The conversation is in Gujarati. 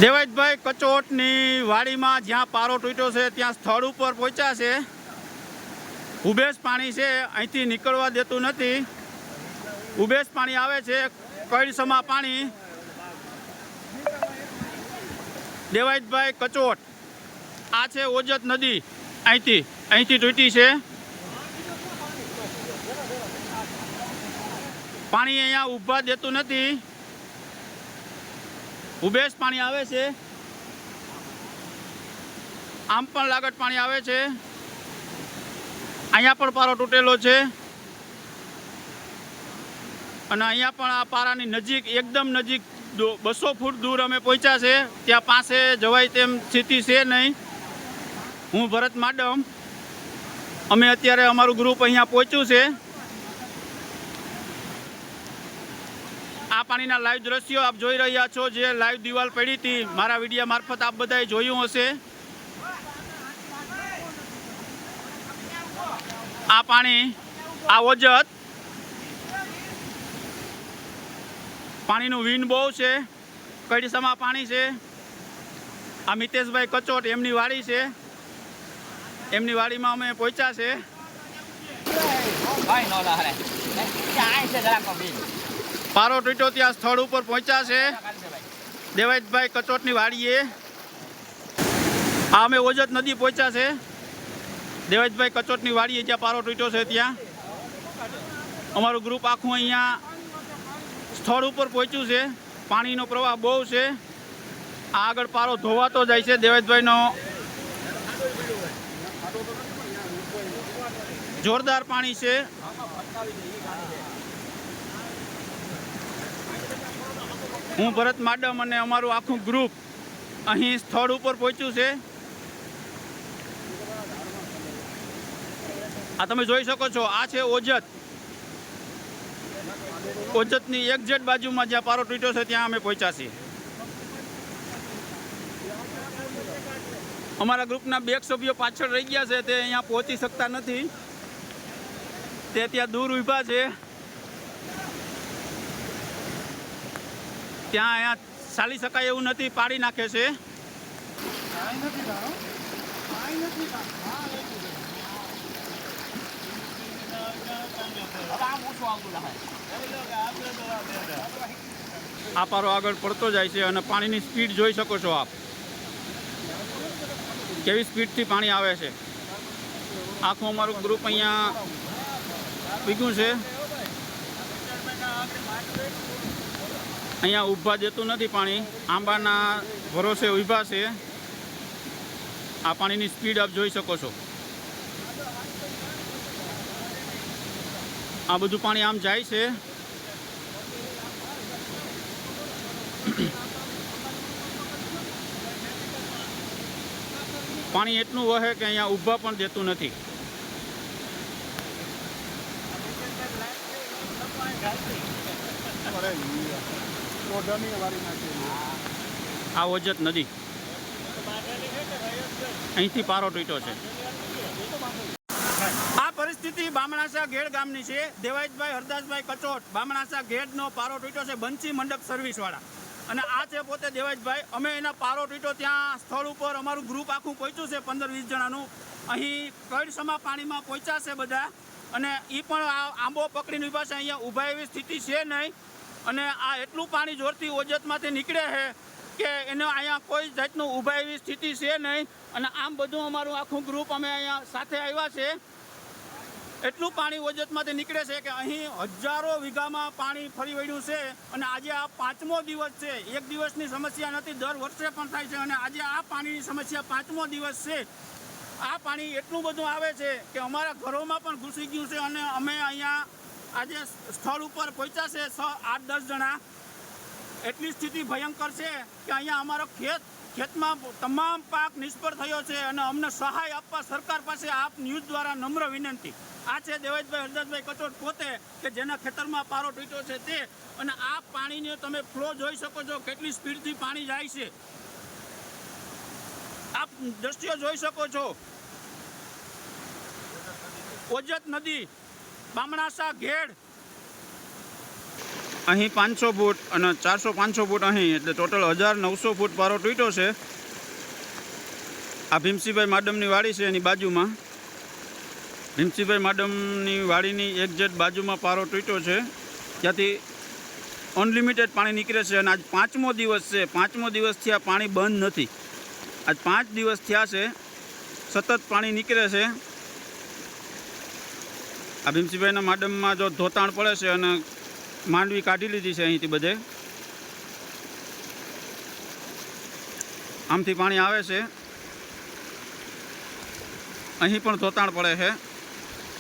દેવાજભાઈ કચોટની વાડીમાં જ્યાં પારો તૂટ્યો છે ત્યાં સ્થળ ઉપર પહોંચ્યા છે। ઉભેશ પાણી છે, અહીંથી નીકળવા દેતું નથી। ઉભેશ પાણી આવે છે, કઈસમા પાણી। દેવાજભાઈ કચોટ, આ છે ઓજત નદી, અહીંથી તૂટી છે। પાણી અહીંયા ઊભા દેતું નથી। ઉભેશ પાણી આવે છે, આમ પણ લાગત પાણી આવે છે। અહીંયા પણ પારો તૂટેલો છે અને અહીંયા પણ આ પારાની નજીક, એકદમ નજીક 200 ફૂટ દૂર અમે પહોંચ્યા છે। ત્યાં પાસે જવાય તેમ સ્થિતિ છે નહીં। હું ભરત માડમ, અમે અત્યારે અમારું ગ્રુપ અહીંયા પહોંચ્યું છે। આ પાણીના લાઈવ દ્રશ્યો આપ જોઈ રહ્યા છો, જે લાઈવ દિવાલ પડી હતી, મારા વિડીયો મારફત આપ બધાએ જોયું હશે। આ પાણી, આ ઓજત પાણીનું વિન બહુ છે, કડીસામાં પાણી છે। આ મિતેશભાઈ કચોટ, એમની વાડી છે, એમની વાડીમાં અમે પહોંચ્યા છે। પારો તૂટ્યો ત્યાં સ્થળ ઉપર પહોંચ્યા છે દેવાજભાઈ કચોટની વાડીએ। આ અમે ઓજત નદી પહોંચ્યા છે દેવાજભાઈ કચોટની વાડીએ, જ્યાં પારો તૂટ્યો છે ત્યાં અમારું ગ્રુપ આખું અહીંયા સ્થળ ઉપર પહોંચ્યું છે। પાણીનો પ્રવાહ બહુ છે। આ આગળ પારો ધોવાતો જાય છે દેવાજભાઈનો, જોરદાર પાણી છે। હું ભરત માડમ અને અમારું આખું ગ્રુપ અહીં સ્થળ ઉપર પહોંચ્યું છે। આ તમે જોઈ શકો છો, આ છે ઓજત। ઓજતની એક્ઝેક્ટ બાજુમાં જ્યાં પારો તૂટ્યો છે ત્યાં અમે પહોંચ્યા છીએ। અમારા ગ્રુપના 2 સભ્યો પાછળ રહી ગયા છે, તે અહીંયા પહોંચી શકતા નથી, તે ત્યાં દૂર ઊભા છે। ત્યાં અહીંયા ચાલી શકાય એવું નથી, પાડી નાખે છે। આ પારો આગળ પડતો જાય છે અને પાણીની સ્પીડ જોઈ શકો છો આપ, કેવી સ્પીડથી પાણી આવે છે। આખું અમારું ગ્રુપ અહીંયા ભીગું છે। અહીંયા ઊભા દેતું નથી પાણી, આંબાના ભરોસે ઊભા છે। આ પાણીની સ્પીડ આપ જોઈ શકો છો। આ બધું પાણી આમ જાય છે। પાણી એટલું વહે કે અહીંયા ઊભા પણ દેતું નથી। આ ઓજત નદી, અહીંથી પારો તૂટ્યો છે। આ પરિસ્થિતિ બામણાસા ઘેડ ગામની છે। દેવાજભાઈ હરદાસભાઈ કચોટ, બામણાસા ઘેડનો પારો તૂટ્યો છે, બંસી મંડપ સર્વિસવાળા, અને આ છે પોતે દેવાજભાઈ। અમે એના પારો તૂટ્યો ત્યાં સ્થળ ઉપર અમારું ગ્રુપ આખું પહોંચ્યું છે, 15-20 જણાનું। અહીં કઈસમા પાણીમાં પહોંચ્યા છે બધા, અને એ પણ આ આંબો પકડીને ઊભા છે। અહીંયા ઊભા એવી સ્થિતિ છે નહીં, અને આ એટલું પાણી જોરથી ઓજતમાંથી નીકળે છે કે એને અહીંયા કોઈ જાતનું ઊભા એવી સ્થિતિ છે નહીં। અને આમ બધું અમારું આખું ગ્રુપ અમે અહીંયા સાથે આવ્યા છે। એટલું પાણી ઓજતમાંથી નીકળે છે કે અહીં હજારો વીઘામાં પાણી ફરી વળ્યું છે। અને આજે આ 5મો દિવસ છે, એક દિવસની સમસ્યા નથી, દર વર્ષે પણ થાય છે, અને આજે આ પાણીની સમસ્યા 5મો દિવસ છે। આ પાણી એટલું બધું આવે છે કે અમારા ઘરોમાં પણ ઘૂસી ગયું છે, અને અમે અહીંયા આજે સ્થળ ઉપર પહોંચ્યા છે 8-10 જણા। એટલી સ્થિતિ ભયંકર છે કે અહીંયા અમારો ખેતમાં તમામ પાક નિષ્ફળ થયો છે, અને અમને સહાય આપવા સરકાર પાસે આપ ન્યૂઝ દ્વારા નમ્ર વિનંતી। આ છે દેવાજભાઈ હરદાસભાઈ કચોટ પોતે, કે જેના ખેતરમાં પારો તૂટ્યો છે તે, અને આ પાણીને તમે ફ્લો જોઈ શકો છો, કેટલી સ્પીડથી પાણી જાય છે, આપ દ્રશ્યો જોઈ શકો છો। ઓજત નદી, બામણાસા ઘેડ, અહીં 500 ફૂટ અને 400-500 ફૂટ અહીં, એટલે ટોટલ 1900 ફૂટ પારો તૂટ્યો છે. આ ભીમસિંહભાઈ માડમની વાડી છે, એની બાજુમાં ભીમસિંહભાઈ માડમની વાડીની એક્ઝેક્ટ બાજુમાં પારો તૂટ્યો છે. ત્યાંથી અનલિમિટેડ પાણી નીકળે છે અને આજ 5મો દિવસ છે. 5મો દિવસથી આ પાણી બંધ નથી. આજ 5 દિવસ થયા છે, સતત પાણી નીકળે છે. આ ભીમસિંહભાઈના માડમમાં જો ધોતાણ પડે છે અને માંડવી કાઢી લીધી છે અહીંથી બધે. આમથી પાણી આવે છે, અહીં પણ ધોતાણ પડે છે.